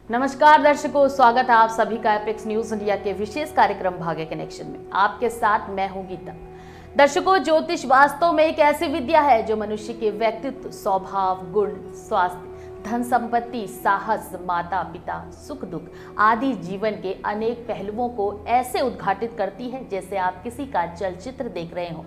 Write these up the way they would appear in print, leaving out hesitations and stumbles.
नमस्कार दर्शकों, स्वागत है आप सभी का एपेक्स न्यूज इंडिया के विशेष कार्यक्रम भाग्य कनेक्शन में। आपके साथ मैं हूं गीता। दर्शकों, ज्योतिष वास्तव में एक ऐसी विद्या है जो मनुष्य के व्यक्तित्व, स्वभाव, गुण, स्वास्थ्य, धन संपत्ति, साहस, माता पिता, सुख दुख आदि जीवन के अनेक पहलुओं को ऐसे उद्घाटित करती है जैसे आप किसी का चलचित्र देख रहे हो।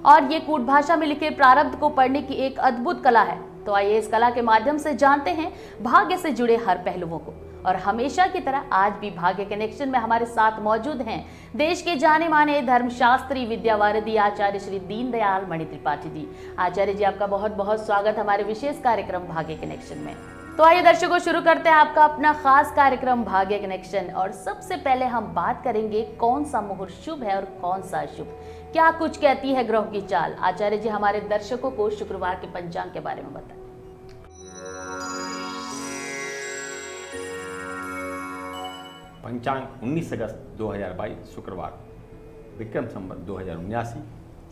और ये कूट भाषा में लिखे प्रारब्ध को पढ़ने की एक अद्भुत कला है। तो आइए इस कला के माध्यम से जानते हैं भाग्य से जुड़े हर पहलुओं को। और हमेशा की तरह आज भी भाग्य कनेक्शन में हमारे साथ मौजूद हैं देश के जाने माने धर्मशास्त्री, विद्यावारिधि आचार्य श्री दीनदयाल मणि त्रिपाठी जी। आचार्य जी, आपका बहुत बहुत स्वागत हमारे विशेष कार्यक्रम भाग्य कनेक्शन में। तो आइए दर्शकों, शुरू करते हैं आपका अपना खास कार्यक्रम भाग्य कनेक्शन। और सबसे पहले हम बात करेंगे कौन सा मुहूर्त शुभ है और कौन सा अशुभ, क्या कुछ कहती है ग्रहों की चाल। आचार्य जी, हमारे दर्शकों को शुक्रवार के पंचांग के बारे में बताएं। पंचांग 19 अगस्त 2022 शुक्रवार, विक्रम संवत 2079,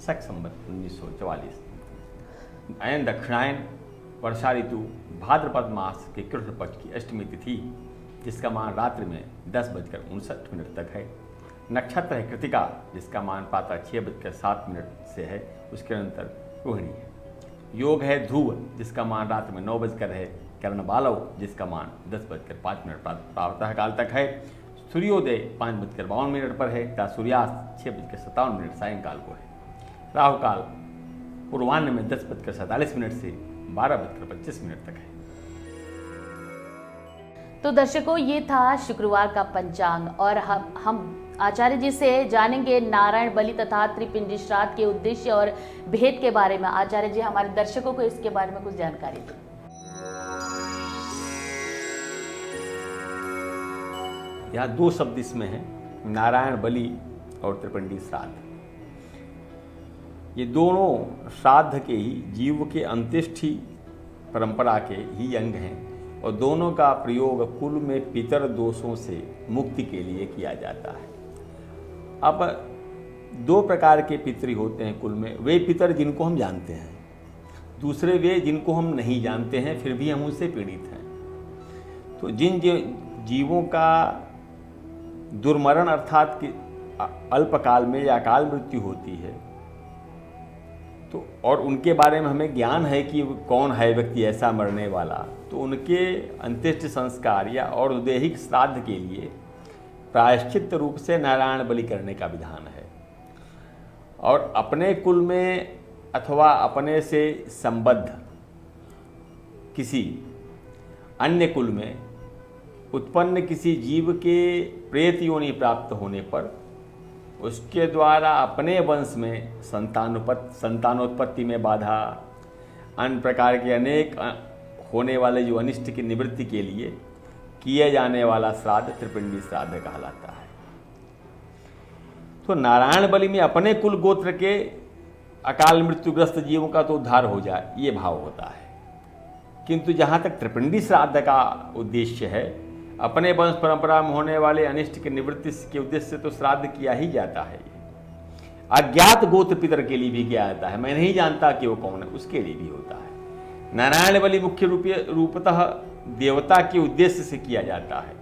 शक संवत 1944। अयन दक्षिणायन, वर्षा ऋतु, भाद्रपद मास के कृष्ण पक्ष की अष्टमी तिथि, जिसका मान रात्रि में 10:59 तक है। नक्षत्र है कृतिका, जिसका मान प्रातः 6:07 से है, उसके अंतर रोहिणी है। योग है ध्रुव, जिसका मान रात्रि में 9 है। कर्ण बालव, जिसका मान 10:05 प्रातः काल तक है। सूर्योदय 5:52 पर है तथा सूर्यास्त 6:57 सायंकाल को है। राहु काल पूर्वाह्न में 10:47 से 12:25 तक है। तो दर्शकों, ये था शुक्रवार का पंचांग। और हम आचार्य जी से जानेंगे नारायण बलि तथा त्रिपिंडी श्राद्ध के उद्देश्य और भेद के बारे में। आचार्य जी, हमारे दर्शकों को इसके बारे में कुछ जानकारी दें। यहाँ 2 शब्द इसमें हैं, नारायण बलि और त्रिपिंडी श्राद्ध। ये दोनों श्राद्ध के ही, जीव के अंत्येष्टि परंपरा के ही अंग हैं और दोनों का प्रयोग कुल में पितर दोषों से मुक्ति के लिए किया जाता है। अब 2 प्रकार के पितृ होते हैं कुल में। वे पितर जिनको हम जानते हैं, दूसरे वे जिनको हम नहीं जानते हैं फिर भी हम उनसे पीड़ित हैं। तो जिन जीवों का दुर्मरण अर्थात कि अल्पकाल में या अकाल मृत्यु होती है, तो और उनके बारे में हमें ज्ञान है कि कौन है व्यक्ति ऐसा मरने वाला, तो उनके अंत्येष्टि संस्कार या और दैहिक श्राद्ध के लिए प्रायश्चित रूप से नारायण बलि करने का विधान है। और अपने कुल में अथवा अपने से संबद्ध किसी अन्य कुल में उत्पन्न किसी जीव के प्रेत योनि प्राप्त होने पर उसके द्वारा अपने वंश में संतानोत्पत्ति में बाधा, अन्य प्रकार के अनेक होने वाले जो अनिष्ट की निवृत्ति के लिए किए जाने वाला श्राद्ध त्रिपिंडी श्राद्ध कहलाता है। तो नारायण बलि में अपने कुल गोत्र के अकाल मृत्युग्रस्त जीवों का तो उद्धार हो जाए, ये भाव होता है। किंतु जहाँ तक त्रिपिंडी श्राद्ध का उद्देश्य है, अपने वंश परंपरा में होने वाले अनिष्ट की निवृत्ति के उद्देश्य से तो श्राद्ध किया ही जाता है। अज्ञात गोत्र पितर के लिए भी किया जाता है, मैं नहीं जानता कि वो कौन है, उसके लिए भी होता है। नारायण बलि मुख्य रूपतः देवता के उद्देश्य से किया जाता है,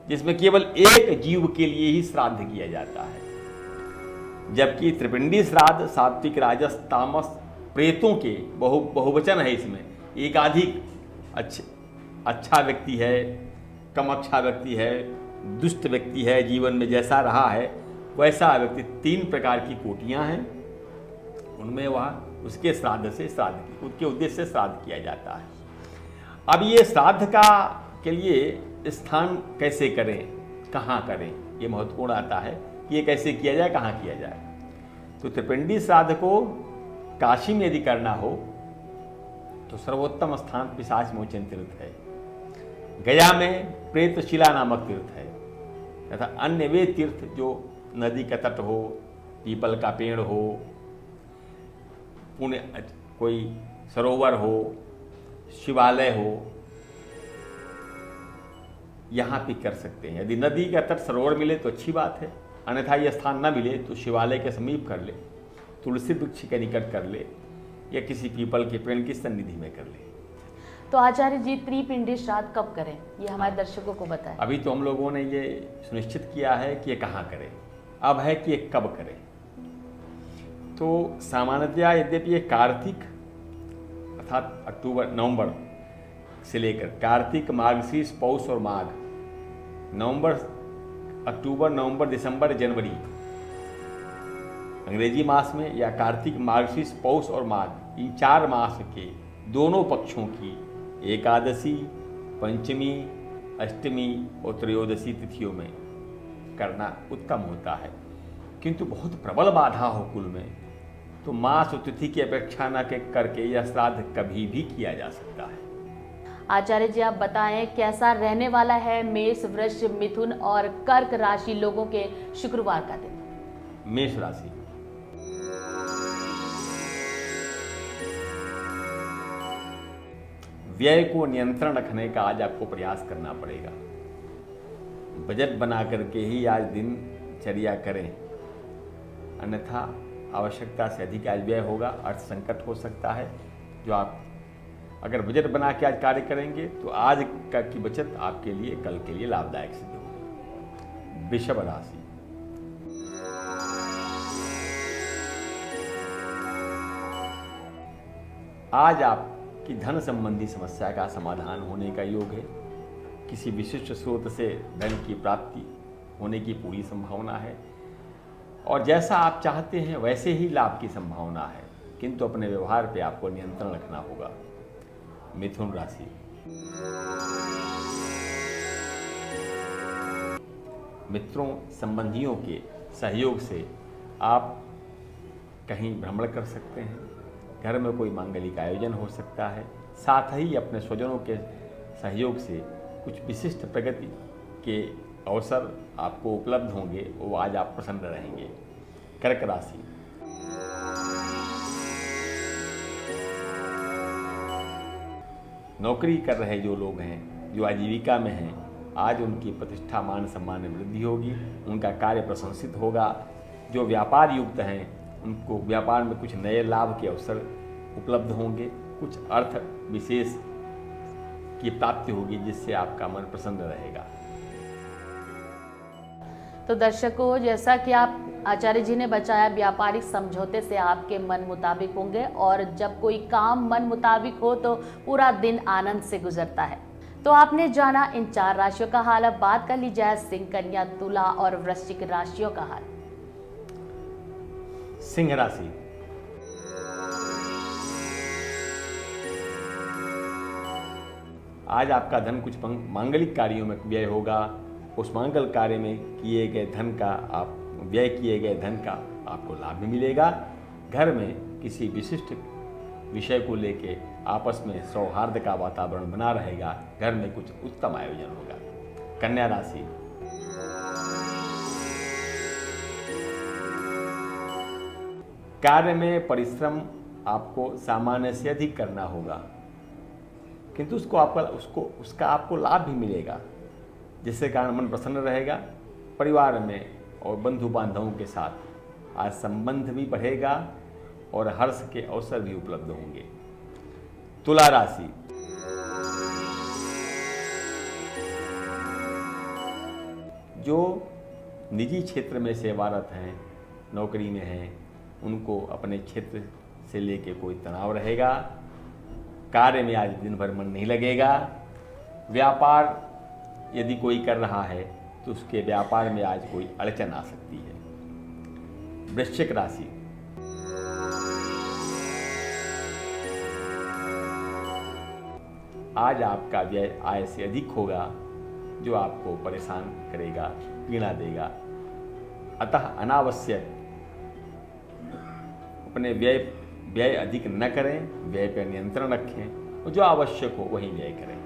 जिसमें केवल एक जीव के लिए ही श्राद्ध किया जाता है। जबकि त्रिपिंडी श्राद्ध सात्विक, राजस, तामस, प्रेतों के बहुवचन है। इसमें एकाधिक अच्छा व्यक्ति है, कम अच्छा व्यक्ति है, दुष्ट व्यक्ति है, जीवन में जैसा रहा है वैसा व्यक्ति, 3 प्रकार की कोटियां हैं, उनमें वह उसके श्राद्ध से उसके उद्देश्य से श्राद्ध किया जाता है। अब ये श्राद्ध के लिए स्थान कैसे करें, कहाँ करें, ये महत्वपूर्ण आता है कि ये कैसे किया जाए, कहाँ किया जाए। तो त्रिपिंडी श्राद्ध को काशी में यदि करना हो तो सर्वोत्तम स्थान पिशाच मोचन तीर्थ है। गया में प्रेतशिला नामक तीर्थ है तथा अन्य वे तीर्थ जो नदी का तट हो, पीपल का पेड़ हो, पुण्य कोई सरोवर हो, शिवालय हो, यहाँ भी कर सकते हैं। यदि नदी का तट सरोवर मिले तो अच्छी बात है, अन्यथा ये स्थान न मिले तो शिवालय के समीप कर ले, तुलसी वृक्ष के निकट कर ले, या किसी पीपल के पेड़ की सन्निधि में कर ले। तो आचार्य जी त्रिपिंडी श्राद्ध कब करें, ये हमारे दर्शकों को बताएं। अभी तो हम लोगों ने ये सुनिश्चित किया है कि ये कहाँ करें, अब है कि ये कब करें। तो सामान्यतया यद्यपि ये कार्तिक अर्थात अक्टूबर नवंबर से लेकर कार्तिक, मार्गशीर्ष, पौष और माघ, अक्टूबर, नवंबर, दिसंबर, जनवरी अंग्रेजी मास में, या कार्तिक, मार्गशीर्ष, पौष और माघ, इन 4 मास के दोनों पक्षों की एकादशी, पंचमी, अष्टमी और त्रयोदशी तिथियों में करना उत्तम होता है। किंतु बहुत प्रबल बाधा हो कुल में, तो मास और तिथि की अपेक्षा न करके यह श्राद्ध कभी भी किया जा सकता है। आचार्य जी आप बताएं कैसा रहने वाला है मेष, वृष, मिथुन और कर्क राशि लोगों के शुक्रवार का दिन। मेष राशि, व्यय को नियंत्रण रखने का आज आपको प्रयास करना पड़ेगा। बजट बना करके ही आज दिनचर्या करें, अन्यथा आवश्यकता से अधिक आज व्यय होगा, अर्थ संकट हो सकता है। जो आप अगर बजट बना के आज कार्य करेंगे तो आज का की बचत आपके लिए कल के लिए लाभदायक सिद्ध होगी। वृषभ राशि, आज आपकी धन संबंधी समस्या का समाधान होने का योग है। किसी विशिष्ट स्रोत से धन की प्राप्ति होने की पूरी संभावना है, और जैसा आप चाहते हैं वैसे ही लाभ की संभावना है, किंतु अपने व्यवहार पे आपको नियंत्रण रखना होगा। मिथुन राशि, मित्रों संबंधियों के सहयोग से आप कहीं भ्रमण कर सकते हैं, घर में कोई मांगलिक आयोजन हो सकता है, साथ ही अपने स्वजनों के सहयोग से कुछ विशिष्ट प्रगति के अवसर आपको उपलब्ध होंगे, वो आज आप प्रसन्न रहेंगे। कर्क राशि, नौकरी कर रहे जो लोग हैं, जो आजीविका में हैं, आज उनकी प्रतिष्ठा, मान सम्मान में वृद्धि होगी, उनका कार्य प्रशंसित होगा। जो व्यापार युक्त हैं उनको व्यापार में कुछ नए लाभ के अवसर उपलब्ध होंगे, कुछ अर्थ विशेष की प्राप्ति होगी जिससे आपका मन प्रसन्न रहेगा। तो दर्शकों, जैसा कि आप आचार्य जी ने बताया, व्यापारिक समझौते से आपके मन मुताबिक होंगे, और जब कोई काम मन मुताबिक हो तो पूरा दिन आनंद से गुजरता है। तो आपने जाना इन 4 राशियों का हाल। अब बात कर ली जाए सिंह, कन्या, तुला और वृश्चिक राशियों का हाल। सिंह राशि, आज आपका धन कुछ मांगलिक कार्यों में व्यय होगा। उस मांगल कार्य में किए गए धन का व्यय किए गए धन का आपको लाभ भी मिलेगा। घर में किसी विशिष्ट विषय को लेके आपस में सौहार्द का वातावरण बना रहेगा। घर में कुछ उत्तम आयोजन होगा। कन्या राशि, कार्य में परिश्रम आपको सामान्य से अधिक करना होगा, किंतु उसका आपको लाभ भी मिलेगा, जिससे कारण मन प्रसन्न रहेगा। परिवार में और बंधु बांधवों के साथ आज संबंध भी बढ़ेगा और हर्ष के अवसर भी उपलब्ध होंगे। तुला राशि, जो निजी क्षेत्र में सेवारत हैं, नौकरी में हैं, उनको अपने क्षेत्र से लेके कोई तनाव रहेगा। कार्य में आज दिन भर मन नहीं लगेगा। व्यापार यदि कोई कर रहा है तो उसके व्यापार में आज कोई अड़चन आ सकती है। वृश्चिक राशि, आज आपका व्यय आय से अधिक होगा, जो आपको परेशान करेगा, पीड़ा देगा। अतः अनावश्यक अपने व्यय अधिक न करें, व्यय पर नियंत्रण रखें और जो आवश्यक हो वही व्यय करें।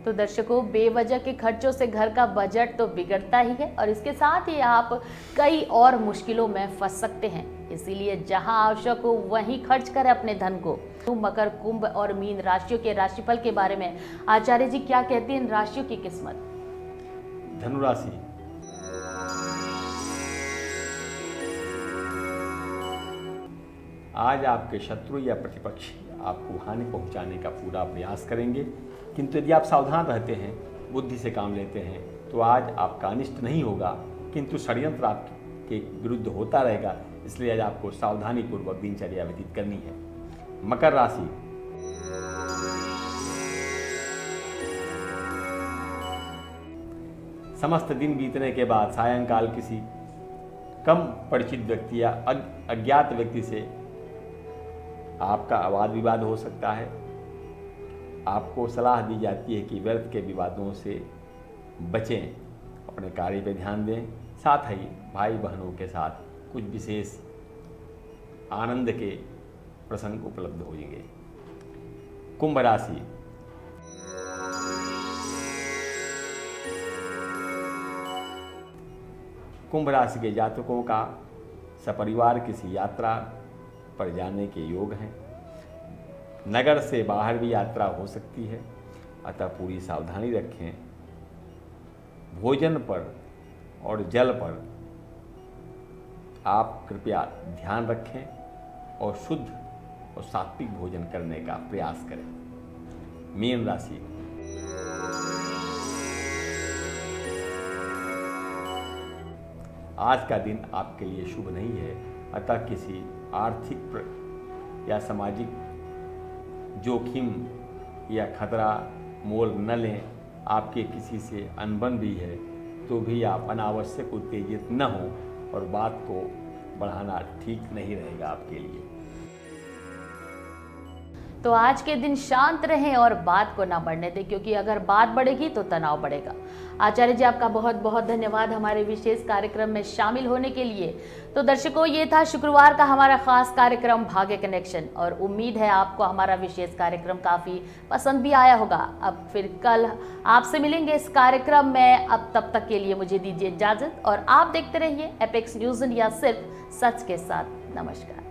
तो दर्शकों, बेवजह के खर्चों से घर का बजट तो बिगड़ता ही है, और इसके साथ ही आप कई और मुश्किलों में फंस सकते हैं। इसीलिए जहां आवश्यक हो वहीं खर्च करें अपने धन को। तो मकर, कुंभ और मीन राशियों के राशिफल के बारे में आचार्य जी क्या कहते हैं इन राशियों की किस्मत? धनु राशि, आज आपके शत्रु या प्रतिपक्षी आपको हानि पहुंचाने का पूरा प्रयास करेंगे, किंतु यदि आप सावधान रहते हैं, बुद्धि से काम लेते हैं, तो आज आपका अनिष्ट नहीं होगा, किंतु षड्यंत्र आपके विरुद्ध होता रहेगा। इसलिए आज आपको सावधानी पूर्वक दिनचर्या व्यतीत करनी है। मकर राशि, समस्त दिन बीतने के बाद सायंकाल किसी कम परिचित व्यक्ति या अज्ञात व्यक्ति से आपका वाद विवाद हो सकता है। आपको सलाह दी जाती है कि व्यर्थ के विवादों से बचें, अपने कार्य पर ध्यान दें। साथ ही भाई बहनों के साथ कुछ विशेष आनंद के प्रसंग उपलब्ध होंगे। कुंभ राशि, कुंभ राशि के जातकों का सपरिवार किसी यात्रा पर जाने के योग हैं। नगर से बाहर भी यात्रा हो सकती है, अतः पूरी सावधानी रखें। भोजन पर और जल पर आप कृपया ध्यान रखें और शुद्ध और सात्विक भोजन करने का प्रयास करें। मीन राशि, आज का दिन आपके लिए शुभ नहीं है, अतः किसी आर्थिक या सामाजिक जोखिम या खतरा मोल न लें। आपके किसी से अनबन भी है तो भी आप अनावश्यक उत्तेजित न हों, और बात को बढ़ाना ठीक नहीं रहेगा आपके लिए। तो आज के दिन शांत रहें और बात को ना बढ़ने दें, क्योंकि अगर बात बढ़ेगी तो तनाव बढ़ेगा। आचार्य जी, आपका बहुत बहुत धन्यवाद हमारे विशेष कार्यक्रम में शामिल होने के लिए। तो दर्शकों, ये था शुक्रवार का हमारा खास कार्यक्रम भाग्य कनेक्शन, और उम्मीद है आपको हमारा विशेष कार्यक्रम काफ़ी पसंद भी आया होगा। अब फिर कल आपसे मिलेंगे इस कार्यक्रम में। अब तब तक के लिए मुझे दीजिए इजाज़त, और आप देखते रहिए एपेक्स न्यूज़ इंडिया, सिर्फ सच के साथ। नमस्कार।